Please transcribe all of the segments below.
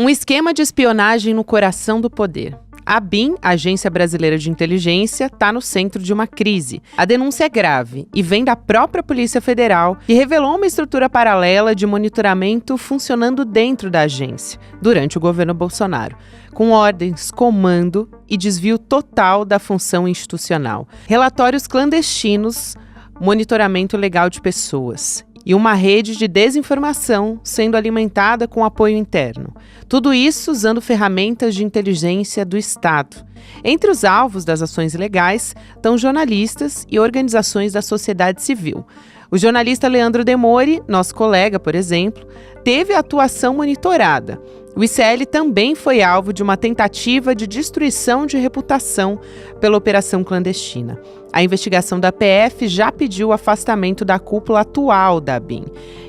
Um esquema de espionagem no coração do poder. A ABIN, Agência Brasileira de Inteligência, está no centro de uma crise. A denúncia é grave e vem da própria Polícia Federal, que revelou uma estrutura paralela de monitoramento funcionando dentro da agência, durante o governo Bolsonaro, com ordens, comando e desvio total da função institucional. Relatórios clandestinos, monitoramento legal de pessoas e uma rede de desinformação sendo alimentada com apoio interno. Tudo isso usando ferramentas de inteligência do Estado. Entre os alvos das ações ilegais estão jornalistas e organizações da sociedade civil. O jornalista Leandro Demore, nosso colega, por exemplo, teve a atuação monitorada. O ICL também foi alvo de uma tentativa de destruição de reputação pela operação clandestina. A investigação da PF já pediu o afastamento da cúpula atual da ABIN.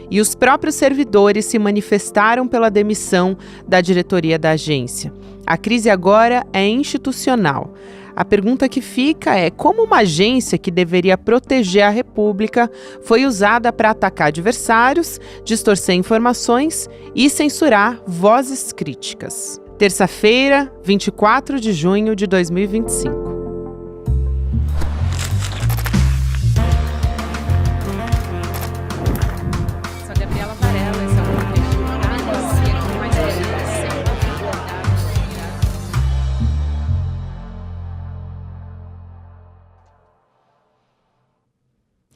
E os próprios servidores se manifestaram pela demissão da diretoria da agência. A crise agora é institucional. A pergunta que fica é como uma agência que deveria proteger a República foi usada para atacar adversários, distorcer informações e censurar vozes críticas. Terça-feira, 24 de junho de 2025.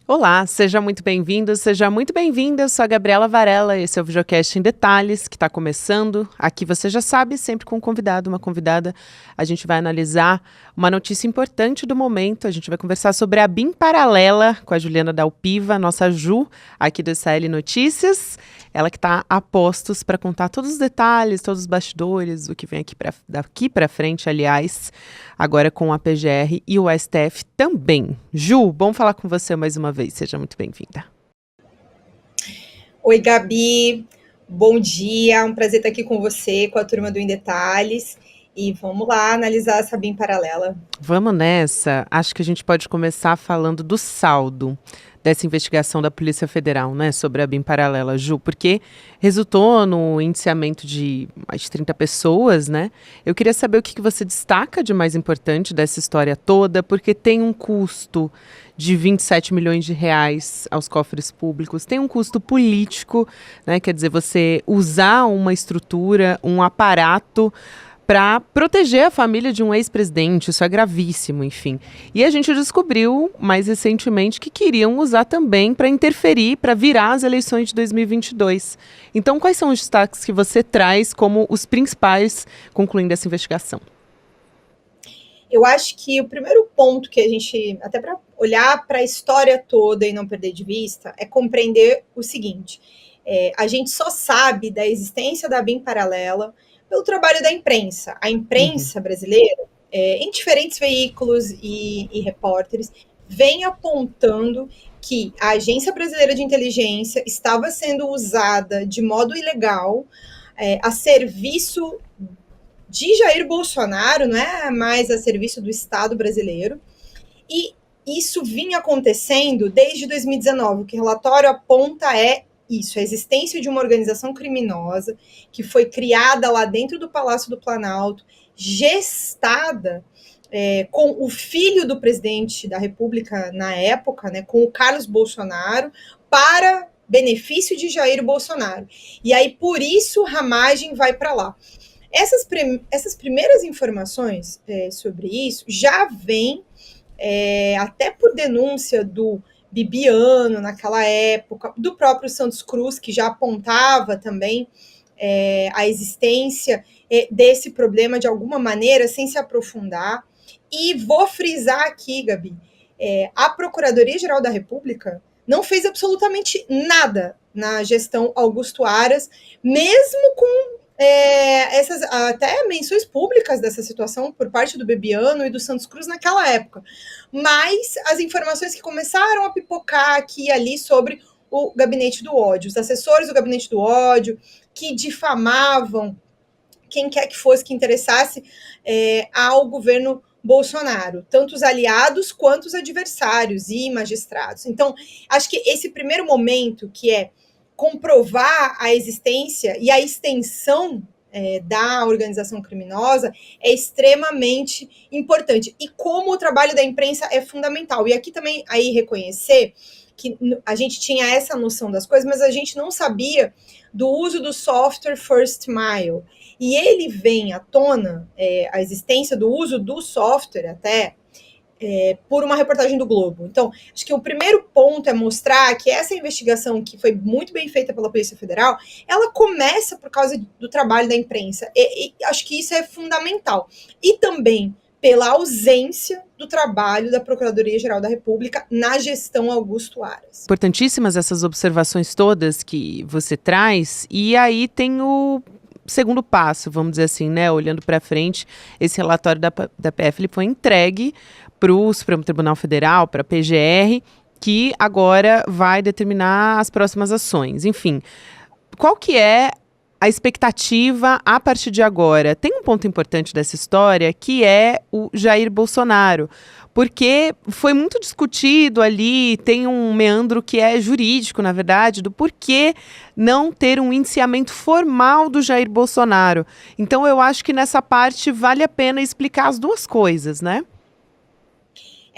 Olá, seja muito bem-vindo, seja muito bem-vinda. Eu sou a Gabriela Varela, esse é o Videocast em Detalhes, que está começando. Aqui você já sabe, sempre com um convidado, uma convidada. A gente vai analisar uma notícia importante do momento. A gente vai conversar sobre a ABIN paralela com a Juliana Dalpiva, nossa Ju, aqui do ICL Notícias. Ela que está a postos para contar todos os detalhes, todos os bastidores, o que vem daqui para frente, aliás, agora com a PGR e o STF também. Ju, bom falar com você mais uma vez, seja muito bem-vinda. Oi, Gabi, bom dia, um prazer estar aqui com você, com a turma do Em Detalhes, e vamos lá analisar essa ABIN paralela. Vamos nessa, acho que a gente pode começar falando do saldo dessa investigação da Polícia Federal, né, sobre a ABIN paralela, Ju, porque resultou no indiciamento de mais de 30 pessoas, né? Eu queria saber o que você destaca de mais importante dessa história toda, porque tem um custo de 27 milhões de reais aos cofres públicos, tem um custo político, né? Quer dizer, você usar uma estrutura, um aparato para proteger a família de um ex-presidente, isso é gravíssimo, enfim. E a gente descobriu, mais recentemente, que queriam usar também para interferir, para virar as eleições de 2022. Então, quais são os destaques que você traz como os principais, concluindo essa investigação? Eu acho que o primeiro ponto que a gente, até para olhar para a história toda e não perder de vista, é compreender o seguinte, a gente só sabe da existência da ABIN paralela pelo trabalho da imprensa. A imprensa brasileira, em diferentes veículos e repórteres, vem apontando que a Agência Brasileira de Inteligência estava sendo usada de modo ilegal a serviço de Jair Bolsonaro, não é mais a serviço do Estado brasileiro, e isso vinha acontecendo desde 2019. O que o relatório aponta isso, a existência de uma organização criminosa que foi criada lá dentro do Palácio do Planalto, gestada com o filho do presidente da República na época, né, com o Carlos Bolsonaro, para benefício de Jair Bolsonaro. E aí, por isso, Ramagem vai para lá. Essas primeiras informações sobre isso já vêm até por denúncia do Bibiano, naquela época, do próprio Santos Cruz, que já apontava também a existência desse problema de alguma maneira, sem se aprofundar. E vou frisar aqui, Gabi, a Procuradoria-Geral da República não fez absolutamente nada na gestão Augusto Aras, mesmo com essas até menções públicas dessa situação por parte do Bibiano e do Santos Cruz naquela época. Mas as informações que começaram a pipocar aqui e ali sobre o gabinete do ódio, os assessores do gabinete do ódio, que difamavam quem quer que fosse que interessasse ao governo Bolsonaro, tanto os aliados quanto os adversários e magistrados. Então, acho que esse primeiro momento, que é comprovar a existência e a extensão da organização criminosa é extremamente importante. E como o trabalho da imprensa é fundamental. E aqui também aí reconhecer que a gente tinha essa noção das coisas, mas a gente não sabia do uso do software First Mile. E ele vem à tona, a existência do uso do software até, por uma reportagem do Globo. Então, acho que o primeiro ponto é mostrar que essa investigação, que foi muito bem feita pela Polícia Federal, ela começa por causa do trabalho da imprensa. E acho que isso é fundamental. E também pela ausência do trabalho da Procuradoria-Geral da República na gestão Augusto Aras. Importantíssimas essas observações todas que você traz, e aí tem o segundo passo, vamos dizer assim, né? Olhando para frente, esse relatório da PF ele foi entregue para o Supremo Tribunal Federal, para a PGR, que agora vai determinar as próximas ações. Enfim, qual que é a expectativa a partir de agora? Tem um ponto importante dessa história, que é o Jair Bolsonaro, porque foi muito discutido ali, tem um meandro que é jurídico, na verdade, do porquê não ter um indiciamento formal do Jair Bolsonaro. Então, eu acho que nessa parte vale a pena explicar as duas coisas, né?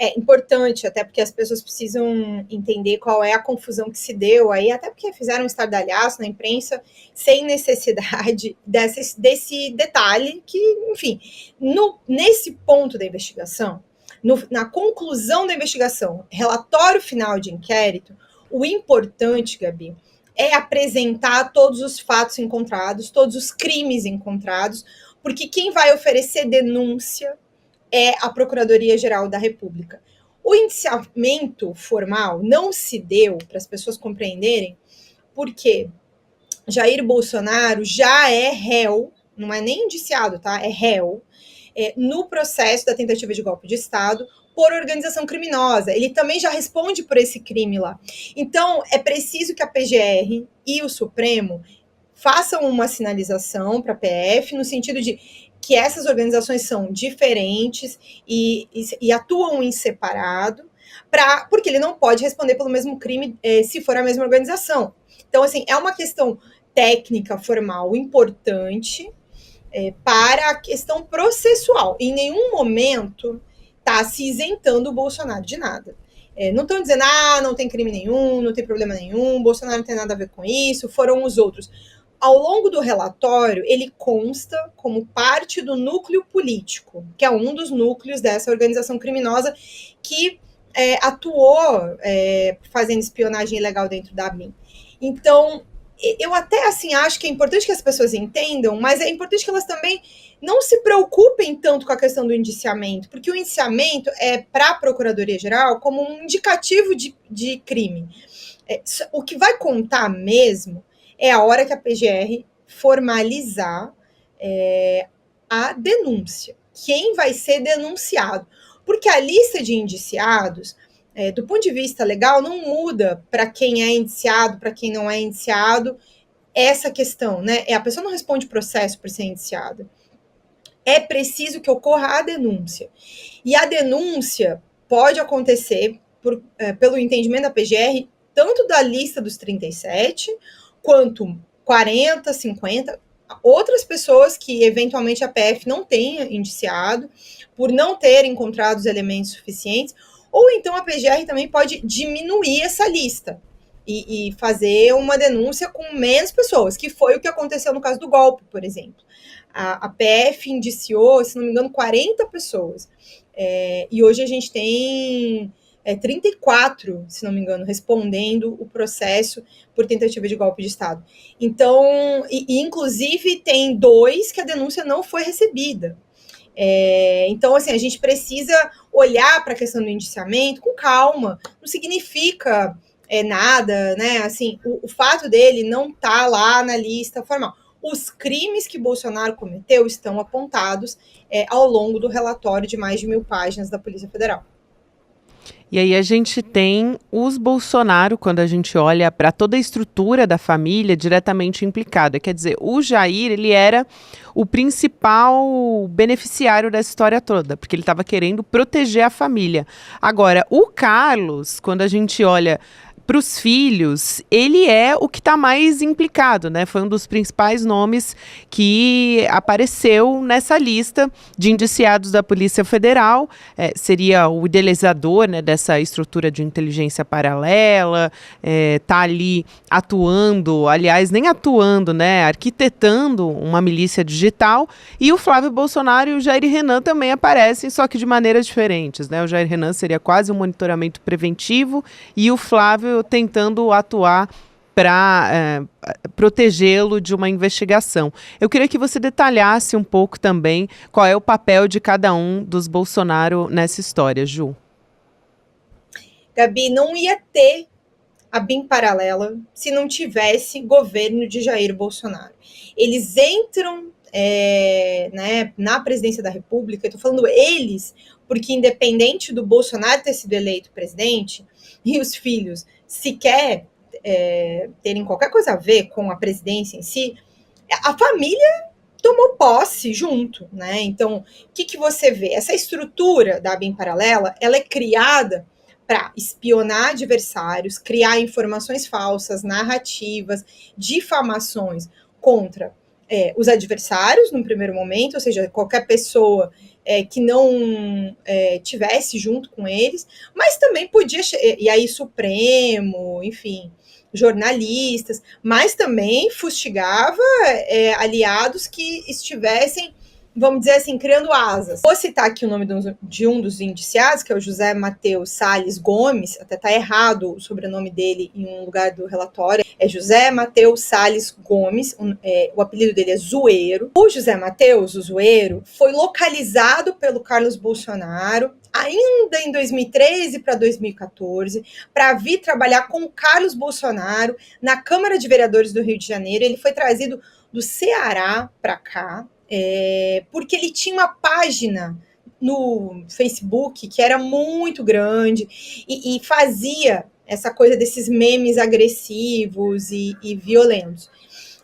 É importante, até porque as pessoas precisam entender qual é a confusão que se deu aí, até porque fizeram um estardalhaço na imprensa sem necessidade desse detalhe que, enfim, nesse ponto da investigação, na conclusão da investigação, relatório final de inquérito, o importante, Gabi, é apresentar todos os fatos encontrados, todos os crimes encontrados, porque quem vai oferecer denúncia é a Procuradoria-Geral da República. O indiciamento formal não se deu, para as pessoas compreenderem, porque Jair Bolsonaro já é réu, não é nem indiciado, tá? É réu, no processo da tentativa de golpe de Estado por organização criminosa. Ele também já responde por esse crime lá. Então, é preciso que a PGR e o Supremo façam uma sinalização para a PF, no sentido de que essas organizações são diferentes e atuam em separado, porque ele não pode responder pelo mesmo crime se for a mesma organização. Então, assim, é uma questão técnica, formal, importante para a questão processual. Em nenhum momento está se isentando o Bolsonaro de nada. Não estão dizendo, não tem crime nenhum, não tem problema nenhum, Bolsonaro não tem nada a ver com isso, foram os outros. Ao longo do relatório, ele consta como parte do núcleo político, que é um dos núcleos dessa organização criminosa que atuou fazendo espionagem ilegal dentro da ABIN. Então, eu até assim acho que é importante que as pessoas entendam, mas é importante que elas também não se preocupem tanto com a questão do indiciamento, porque o indiciamento é para a Procuradoria-Geral como um indicativo de crime. O que vai contar mesmo é a hora que a PGR formalizar a denúncia. Quem vai ser denunciado? Porque a lista de indiciados, do ponto de vista legal, não muda para quem é indiciado, para quem não é indiciado, essa questão, né? A pessoa não responde processo por ser indiciada. É preciso que ocorra a denúncia. E a denúncia pode acontecer, pelo entendimento da PGR, tanto da lista dos 37, quanto 40, 50, outras pessoas que eventualmente a PF não tenha indiciado, por não ter encontrado os elementos suficientes, ou então a PGR também pode diminuir essa lista e fazer uma denúncia com menos pessoas, que foi o que aconteceu no caso do golpe, por exemplo. A PF indiciou, se não me engano, 40 pessoas. E hoje a gente tem 34, se não me engano, respondendo o processo por tentativa de golpe de Estado. Então, inclusive, tem 2 que a denúncia não foi recebida. Então, assim, a gente precisa olhar para a questão do indiciamento com calma. Não significa nada, né? Assim, o fato dele não estar lá na lista formal. Os crimes que Bolsonaro cometeu estão apontados ao longo do relatório de mais de 1.000 páginas da Polícia Federal. E aí a gente tem os Bolsonaro, quando a gente olha para toda a estrutura da família diretamente implicada. Quer dizer, o Jair, ele era o principal beneficiário dessa história toda, porque ele estava querendo proteger a família. Agora, o Carlos, quando a gente olha para os filhos, ele é o que está mais implicado, né? Foi um dos principais nomes que apareceu nessa lista de indiciados da Polícia Federal. Seria o idealizador, né, dessa estrutura de inteligência paralela, tá ali atuando, aliás, nem atuando, né? Arquitetando uma milícia digital. E o Flávio Bolsonaro e o Jair Renan também aparecem, só que de maneiras diferentes, né? O Jair Renan seria quase um monitoramento preventivo e o Flávio tentando atuar para protegê-lo de uma investigação. Eu queria que você detalhasse um pouco também qual é o papel de cada um dos Bolsonaro nessa história, Ju. Gabi, não ia ter a BIM paralela se não tivesse governo de Jair Bolsonaro. Eles entram né, na presidência da República, eu estou falando eles, porque independente do Bolsonaro ter sido eleito presidente e os filhos sequer terem qualquer coisa a ver com a presidência em si, a família tomou posse junto, né? Então, o que você vê? Essa estrutura da BIM paralela, ela é criada para espionar adversários, criar informações falsas, narrativas, difamações contra os adversários no primeiro momento, ou seja, qualquer pessoa que não tivesse junto com eles, mas também podia, e aí Supremo, enfim, jornalistas, mas também fustigava aliados que estivessem, vamos dizer assim, criando asas. Vou citar aqui o nome de um dos indiciados, que é o José Matheus Salles Gomes, até está errado o sobrenome dele em um lugar do relatório, é José Matheus Salles Gomes, o apelido dele é Zoeiro. O José Matheus, o Zoeiro, foi localizado pelo Carlos Bolsonaro ainda em 2013 para 2014, para vir trabalhar com o Carlos Bolsonaro na Câmara de Vereadores do Rio de Janeiro. Ele foi trazido do Ceará para cá, porque ele tinha uma página no Facebook que era muito grande e fazia essa coisa desses memes agressivos e violentos.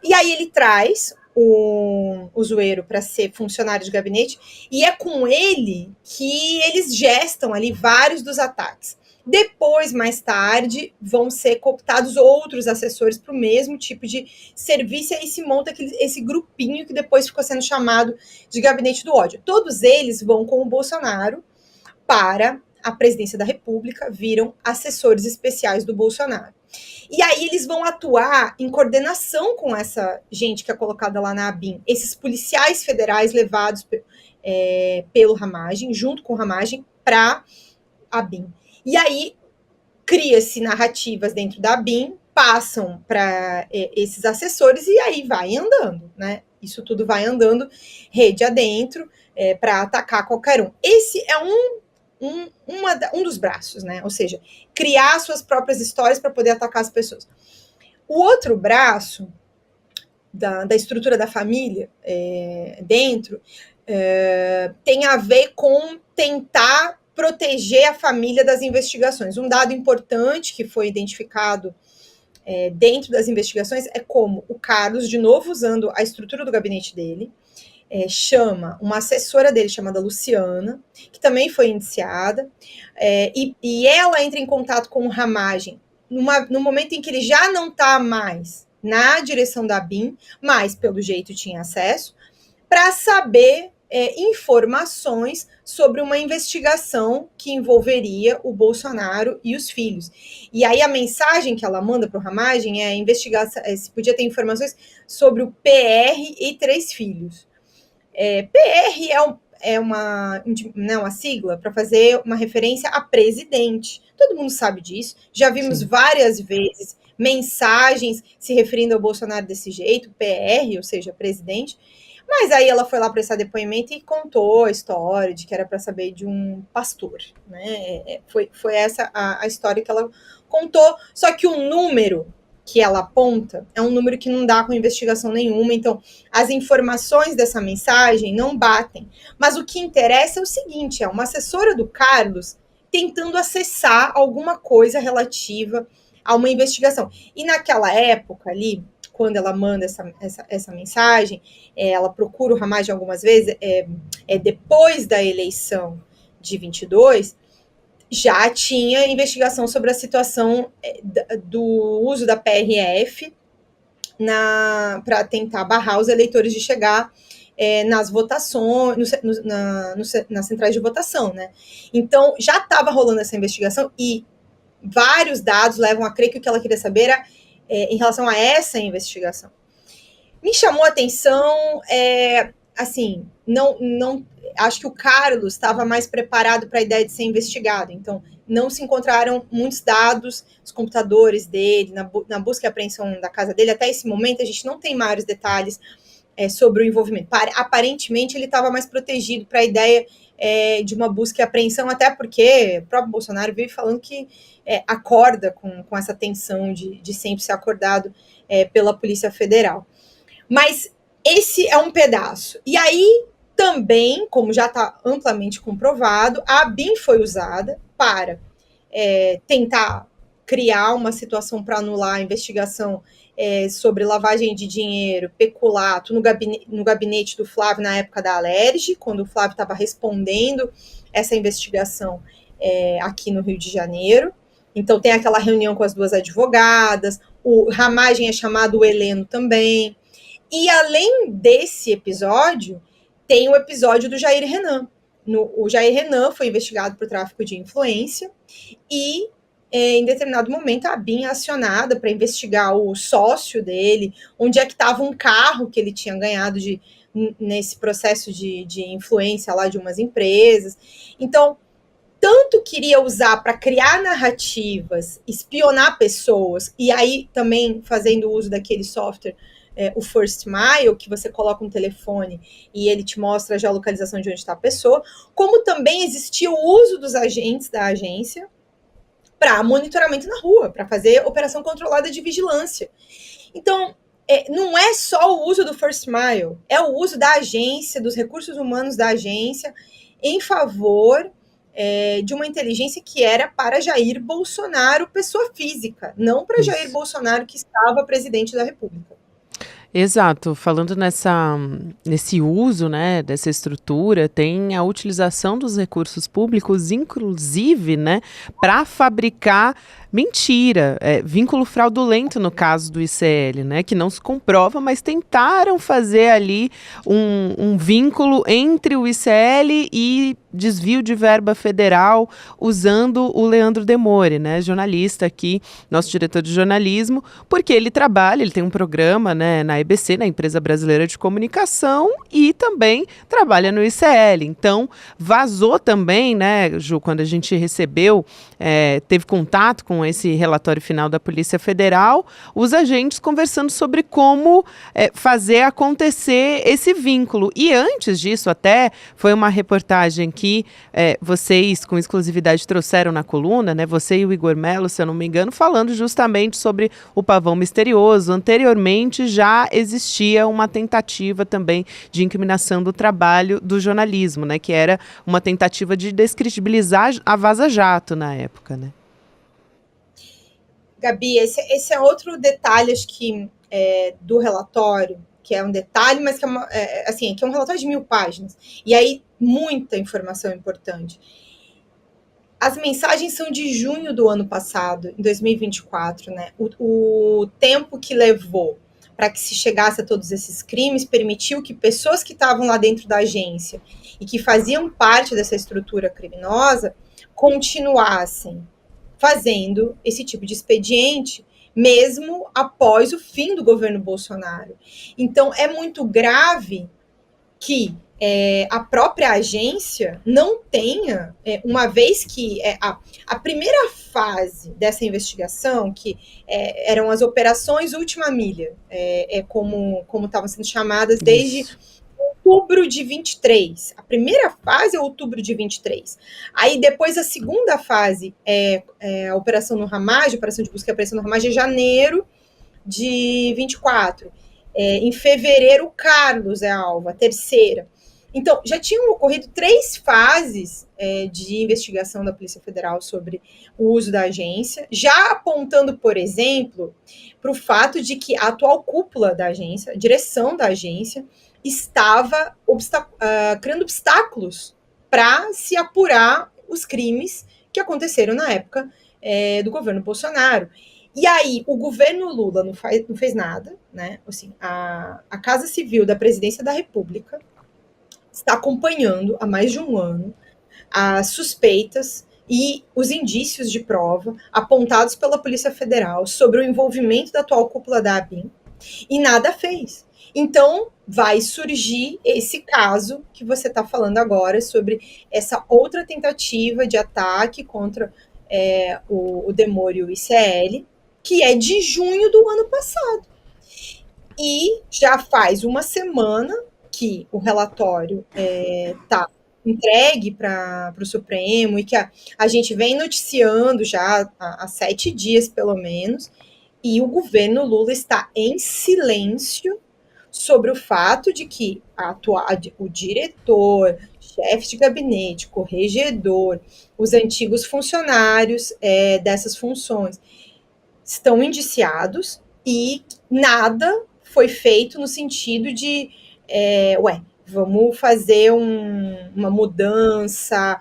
E aí ele traz o Zoeiro para ser funcionário de gabinete, e é com ele que eles gestam ali vários dos ataques. Depois, mais tarde, vão ser cooptados outros assessores para o mesmo tipo de serviço, e aí se monta esse grupinho que depois ficou sendo chamado de Gabinete do Ódio. Todos eles vão com o Bolsonaro para a presidência da República, viram assessores especiais do Bolsonaro. E aí eles vão atuar em coordenação com essa gente que é colocada lá na ABIN, esses policiais federais levados pelo Ramagem, junto com o Ramagem, para a ABIN. E aí cria-se narrativas dentro da ABIN, passam para esses assessores e aí vai andando, né? Isso tudo vai andando rede adentro para atacar qualquer um. Esse é um dos braços, né? Ou seja, criar suas próprias histórias para poder atacar as pessoas. O outro braço da estrutura da família dentro tem a ver com tentar proteger a família das investigações. Um dado importante que foi identificado dentro das investigações é como o Carlos, de novo usando a estrutura do gabinete dele, chama uma assessora dele chamada Luciana, que também foi indiciada, e ela entra em contato com o Ramagem no momento em que ele já não está mais na direção da BIM, mas pelo jeito tinha acesso, para saber informações sobre uma investigação que envolveria o Bolsonaro e os filhos. E aí a mensagem que ela manda para o Ramagem é investigar se podia ter informações sobre o PR e 3 filhos. PR é uma sigla para fazer uma referência a presidente. Todo mundo sabe disso. Já vimos várias vezes mensagens se referindo ao Bolsonaro desse jeito, PR, ou seja, presidente. Mas aí ela foi lá prestar depoimento e contou a história de que era para saber de um pastor, né? Foi essa a história que ela contou. Só que o número que ela aponta é um número que não dá com investigação nenhuma, então as informações dessa mensagem não batem. Mas o que interessa é o seguinte, é uma assessora do Carlos tentando acessar alguma coisa relativa a uma investigação. E naquela época ali, quando ela manda essa mensagem, ela procura o Ramagem algumas vezes, depois da eleição de 22, já tinha investigação sobre a situação do uso da PRF para tentar barrar os eleitores de chegar nas votações, nas centrais de votação, né? Então, já estava rolando essa investigação e vários dados levam a crer que o que ela queria saber era em relação a essa investigação. Me chamou a atenção, assim, não acho que o Carlos estava mais preparado para a ideia de ser investigado, então não se encontraram muitos dados, os computadores dele, na busca e apreensão da casa dele, até esse momento a gente não tem maiores detalhes sobre o envolvimento. Aparentemente ele estava mais protegido para a ideia de uma busca e apreensão, até porque o próprio Bolsonaro veio falando que acorda com essa tensão de sempre ser acordado pela Polícia Federal. Mas esse é um pedaço. E aí, também, como já está amplamente comprovado, a ABIN foi usada para tentar criar uma situação para anular a investigação sobre lavagem de dinheiro, peculato, no gabinete do Flávio na época da Alerj, quando o Flávio estava respondendo essa investigação aqui no Rio de Janeiro. Então, tem aquela reunião com as duas advogadas, o Ramagem é chamado o Heleno também. E além desse episódio, tem o episódio do Jair Renan. O Jair Renan foi investigado por tráfico de influência e, em determinado momento, a ABIN é acionada para investigar o sócio dele, onde é que estava um carro que ele tinha ganhado nesse processo de influência lá de umas empresas. Então, tanto queria usar para criar narrativas, espionar pessoas, e aí também fazendo uso daquele software, o First Mile, que você coloca um telefone e ele te mostra já a localização de onde está a pessoa, como também existia o uso dos agentes da agência para monitoramento na rua, para fazer operação controlada de vigilância. Então, não é só o uso do First Mile, é o uso da agência, dos recursos humanos da agência, em favor de uma inteligência que era para Jair Bolsonaro, pessoa física, não para Jair Bolsonaro, que estava presidente da República. Exato, falando nesse uso, né, dessa estrutura, tem a utilização dos recursos públicos, inclusive, né, para fabricar mentira, vínculo fraudulento no caso do ICL, né, que não se comprova, mas tentaram fazer ali um vínculo entre o ICL e desvio de verba federal usando o Leandro Demore, né, jornalista aqui, nosso diretor de jornalismo, porque ele tem um programa, né, na EBC, na Empresa Brasileira de Comunicação, e também trabalha no ICL. Então, vazou também, né, Ju, quando a gente recebeu, teve contato com esse relatório final da Polícia Federal, os agentes conversando sobre como fazer acontecer esse vínculo. E antes disso, até, foi uma reportagem que vocês, com exclusividade, trouxeram na coluna, né, você e o Igor Mello, se eu não me engano, falando justamente sobre o pavão misterioso. Anteriormente, já existia uma tentativa também de incriminação do trabalho do jornalismo, né, que era uma tentativa de descredibilizar a Vaza Jato na época, né? Gabi, esse é outro detalhe, acho que do relatório, que é um detalhe, mas que que é um relatório de 1000 páginas. E aí, muita informação importante. As mensagens são de junho do ano passado, em 2024, né? O tempo que levou para que se chegasse a todos esses crimes permitiu que pessoas que estavam lá dentro da agência e que faziam parte dessa estrutura criminosa continuassem fazendo esse tipo de expediente, mesmo após o fim do governo Bolsonaro. Então, é muito grave que a própria agência não tenha, uma vez que a primeira fase dessa investigação, que eram as operações Última Milha, como estavam sendo chamadas desde outubro de 23. A primeira fase é outubro de 23. Aí depois a segunda fase a operação no Ramagem, a operação de busca e apreensão no Ramagem, é janeiro de 24. Em fevereiro, o Carlos é alvo, a terceira. Então, já tinham ocorrido 3 fases de investigação da Polícia Federal sobre o uso da agência, já apontando, por exemplo, para o fato de que a atual cúpula da agência, a direção da agência, estava criando obstáculos para se apurar os crimes que aconteceram na época do governo Bolsonaro. E aí, o governo Lula não fez nada, né? Assim, a Casa Civil da Presidência da República está acompanhando há mais de um ano as suspeitas e os indícios de prova apontados pela Polícia Federal sobre o envolvimento da atual cúpula da ABIN, e nada fez. Então, vai surgir esse caso que você está falando agora, sobre essa outra tentativa de ataque contra o Demore e o ICL, que é de junho do ano passado. E já faz uma semana que o relatório está entregue para o Supremo, e que a gente vem noticiando já há 7 dias, pelo menos, e o governo Lula está em silêncio sobre o fato de que o diretor, chefe de gabinete, corregedor, os antigos funcionários dessas funções estão indiciados, e nada foi feito no sentido de vamos fazer uma mudança,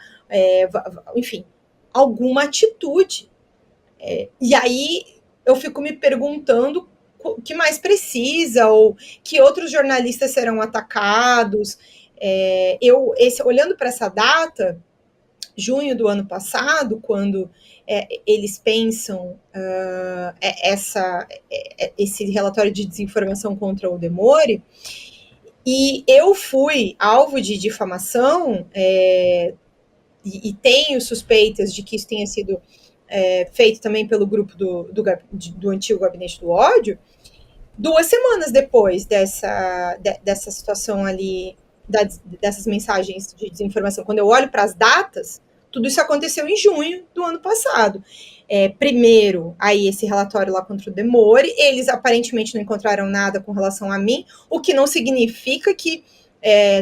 enfim, alguma atitude. E aí eu fico me perguntando o que mais precisa, ou que outros jornalistas serão atacados. Olhando para essa data, junho do ano passado, quando eles pensam esse relatório de desinformação contra o Demore, e eu fui alvo de difamação, e tenho suspeitas de que isso tenha sido feito também pelo grupo do antigo Gabinete do Ódio, 2 semanas depois dessa situação ali, dessas mensagens de desinformação. Quando eu olho para as datas, tudo isso aconteceu em junho do ano passado. Primeiro, aí esse relatório lá contra o Demore, eles aparentemente não encontraram nada com relação a mim, o que não significa que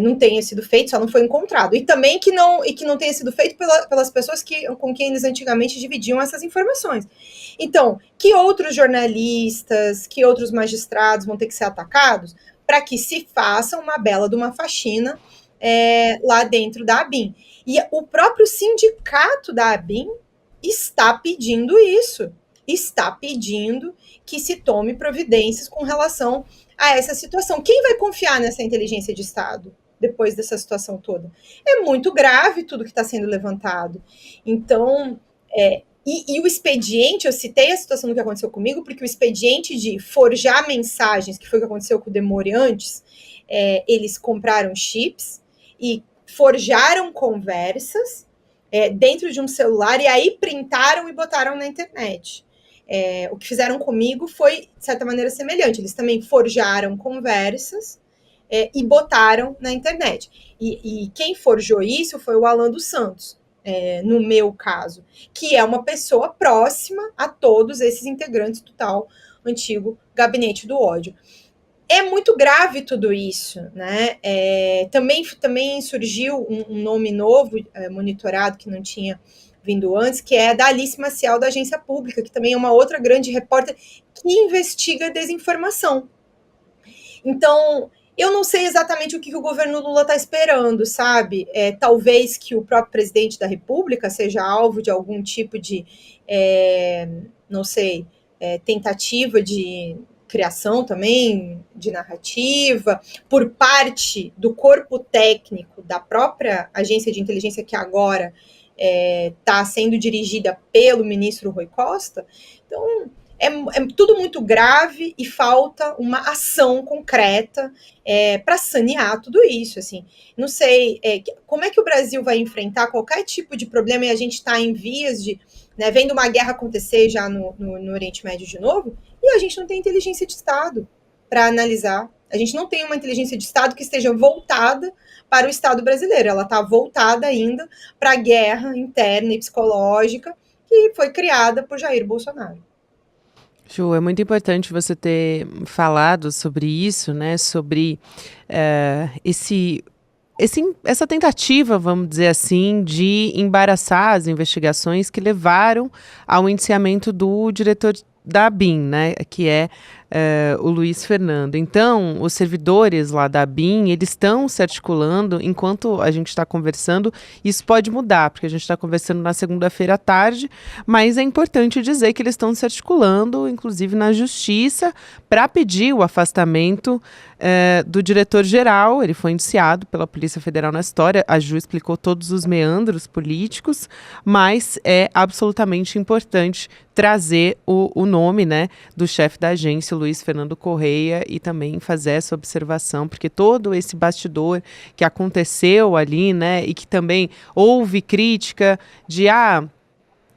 não tenha sido feito, só não foi encontrado. E também que não tenha sido feito pelas pessoas com quem eles antigamente dividiam essas informações. Então, que outros jornalistas, que outros magistrados vão ter que ser atacados para que se faça uma bela de uma faxina lá dentro da ABIN? E o próprio sindicato da ABIN está pedindo isso, está pedindo que se tome providências com relação a essa situação. Quem vai confiar nessa inteligência de Estado depois dessa situação toda? É muito grave tudo que está sendo levantado. Então, e o expediente, eu citei a situação do que aconteceu comigo, porque o expediente de forjar mensagens, que foi o que aconteceu com o Demore antes, eles compraram chips e forjaram conversas dentro de um celular, e aí printaram e botaram na internet. O que fizeram comigo foi, de certa maneira, semelhante. Eles também forjaram conversas e botaram na internet. E quem forjou isso foi o Alan dos Santos, no meu caso, que é uma pessoa próxima a todos esses integrantes do tal antigo Gabinete do Ódio. É muito grave tudo isso, né? Também surgiu um nome novo, monitorado, que não tinha vindo antes, que é da Alice Maciel, da Agência Pública, que também é uma outra grande repórter que investiga desinformação. Então, eu não sei exatamente o que o governo Lula está esperando, sabe? Talvez que o próprio presidente da República seja alvo de algum tipo de, não sei, tentativa de criação também, de narrativa, por parte do corpo técnico da própria agência de inteligência, que agora está sendo dirigida pelo ministro Rui Costa. Então, é tudo muito grave e falta uma ação concreta para sanear tudo isso. Assim. Não sei como é que o Brasil vai enfrentar qualquer tipo de problema, e a gente está em vias de, vendo uma guerra acontecer já no Oriente Médio de novo, e a gente não tem inteligência de Estado para analisar. A gente não tem uma inteligência de Estado que esteja voltada para o Estado brasileiro. Ela está voltada ainda para a guerra interna e psicológica que foi criada por Jair Bolsonaro. Ju, é muito importante você ter falado sobre isso, né? Sobre essa tentativa, vamos dizer assim, de embaraçar as investigações que levaram ao indiciamento do diretor da ABIN, né? Que é o Luiz Fernando. Então, os servidores lá da ABIN, eles estão se articulando enquanto a gente está conversando. Isso pode mudar, porque a gente está conversando na segunda-feira à tarde, mas é importante dizer que eles estão se articulando, inclusive na justiça, para pedir o afastamento do diretor-geral. Ele foi indiciado pela Polícia Federal na história. A Ju explicou todos os meandros políticos, mas é absolutamente importante trazer o nome, né, do chefe da agência, Luiz Fernando Correia, e também fazer essa observação, porque todo esse bastidor que aconteceu ali, né, e que também houve crítica de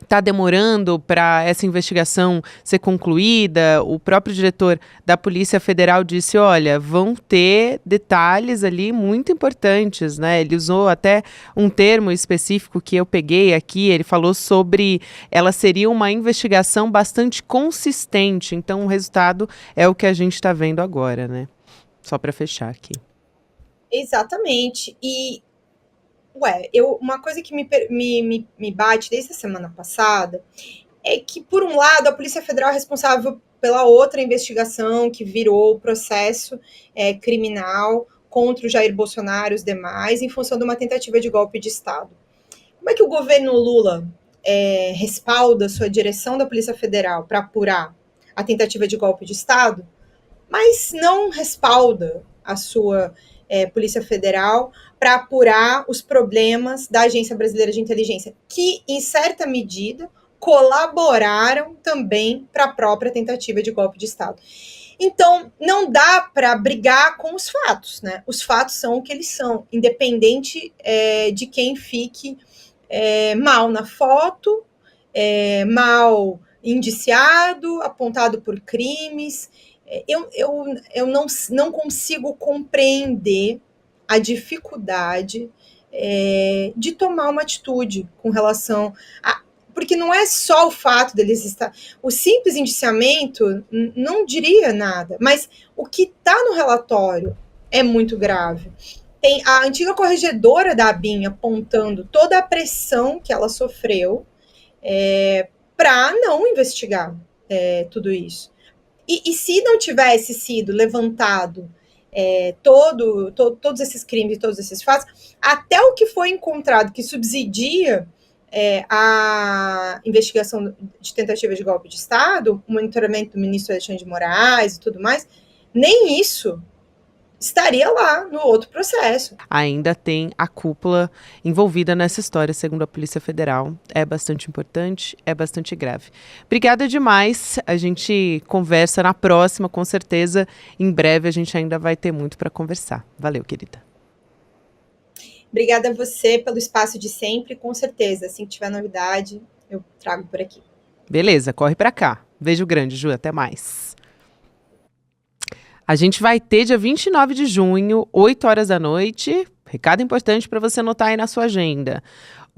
está demorando para essa investigação ser concluída. O próprio diretor da Polícia Federal disse, olha, vão ter detalhes ali muito importantes, né? Ele usou até um termo específico que eu peguei aqui, ele falou sobre ela seria uma investigação bastante consistente, então o resultado é o que a gente está vendo agora, né? Só para fechar aqui. Exatamente, e uma coisa que me bate desde a semana passada é que, por um lado, a Polícia Federal é responsável pela outra investigação que virou o processo criminal contra o Jair Bolsonaro e os demais, em função de uma tentativa de golpe de Estado. Como é que o governo Lula respalda sua direção da Polícia Federal para apurar a tentativa de golpe de Estado, mas não respalda a sua Polícia Federal para apurar os problemas da Agência Brasileira de Inteligência, que, em certa medida, colaboraram também para a própria tentativa de golpe de Estado. Então, não dá para brigar com os fatos, né? Os fatos são o que eles são, independente de quem fique mal na foto, mal indiciado, apontado por crimes. Eu não consigo compreender a dificuldade de tomar uma atitude com relação a... Porque não é só o fato deles estar... O simples indiciamento não diria nada, mas o que está no relatório é muito grave. Tem a antiga corregedora da ABIN apontando toda a pressão que ela sofreu para não investigar tudo isso. E se não tivesse sido levantado todos esses crimes e todos esses fatos, até o que foi encontrado que subsidia a investigação de tentativa de golpe de Estado, o monitoramento do ministro Alexandre de Moraes e tudo mais, nem isso estaria lá no outro processo. Ainda tem a cúpula envolvida nessa história, segundo a Polícia Federal. É bastante importante, é bastante grave. Obrigada demais. A gente conversa na próxima, com certeza. Em breve a gente ainda vai ter muito para conversar. Valeu, querida. Obrigada a você pelo espaço de sempre. Com certeza, assim que tiver novidade, eu trago por aqui. Beleza, corre para cá. Beijo grande, Ju. Até mais. A gente vai ter dia 29 de junho, 8 horas da noite. Recado importante para você anotar aí na sua agenda.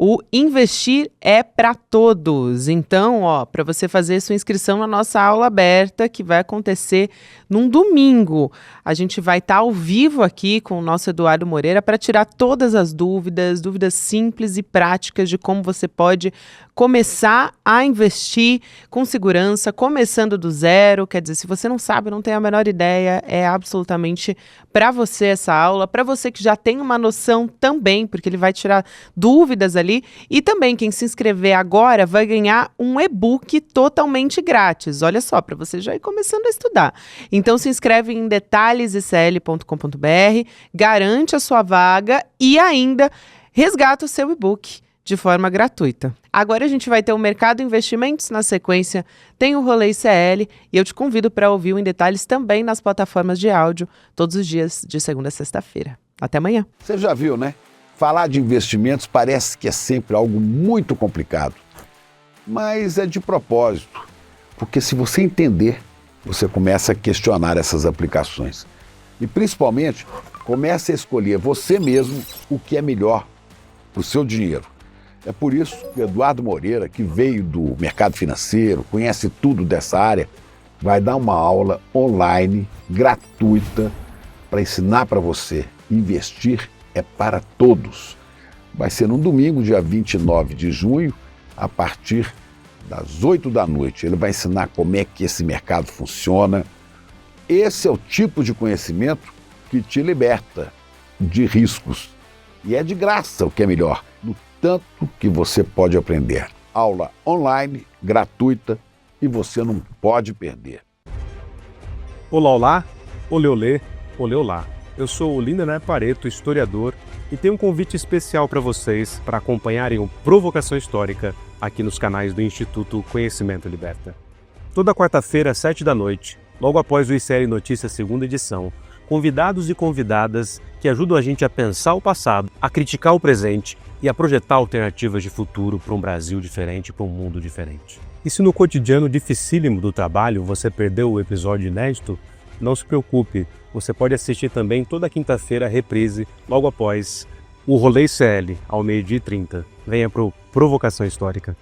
O Investir é para Todos. Então, para você fazer sua inscrição na nossa aula aberta, que vai acontecer num domingo. A gente vai estar ao vivo aqui com o nosso Eduardo Moreira para tirar todas as dúvidas simples e práticas de como você pode começar a investir com segurança, começando do zero. Quer dizer, se você não sabe, não tem a menor ideia, é absolutamente para você essa aula, para você que já tem uma noção também, porque ele vai tirar dúvidas ali. E também quem se inscrever agora vai ganhar um e-book totalmente grátis. Olha só, para você já ir começando a estudar. Então se inscreve em detalhesicl.com.br, garante a sua vaga e ainda resgata o seu e-book de forma gratuita. Agora a gente vai ter o Mercado Investimentos, na sequência tem o Rolê ICL e eu te convido para ouvir o Em Detalhes também nas plataformas de áudio, todos os dias de segunda a sexta-feira. Até amanhã. Você já viu, né? Falar de investimentos parece que é sempre algo muito complicado, mas é de propósito, porque se você entender, você começa a questionar essas aplicações e principalmente começa a escolher você mesmo o que é melhor para o seu dinheiro. É por isso que o Eduardo Moreira, que veio do mercado financeiro, conhece tudo dessa área, vai dar uma aula online gratuita para ensinar para você. Investir é para todos. Vai ser no domingo, dia 29 de junho, a partir das 8 da noite. Ele vai ensinar como é que esse mercado funciona, Esse é o tipo de conhecimento que te liberta de riscos. E é de graça, o que é melhor, no tanto que você pode aprender. Aula online, gratuita, e você não pode perder. Olá, olá, olê, olê, olê, olá. Eu sou o Lindener Pareto, historiador, e tenho um convite especial para vocês para acompanharem o Provocação Histórica aqui nos canais do Instituto Conhecimento Liberta. Toda quarta-feira, às 7h, logo após o ICL Notícias segunda edição, convidados e convidadas que ajudam a gente a pensar o passado, a criticar o presente e a projetar alternativas de futuro para um Brasil diferente, para um mundo diferente. E se no cotidiano dificílimo do trabalho você perdeu o episódio inédito, não se preocupe, você pode assistir também toda quinta-feira a reprise, logo após o Rolê ICL, ao 12h30. Venha para o Provocação Histórica.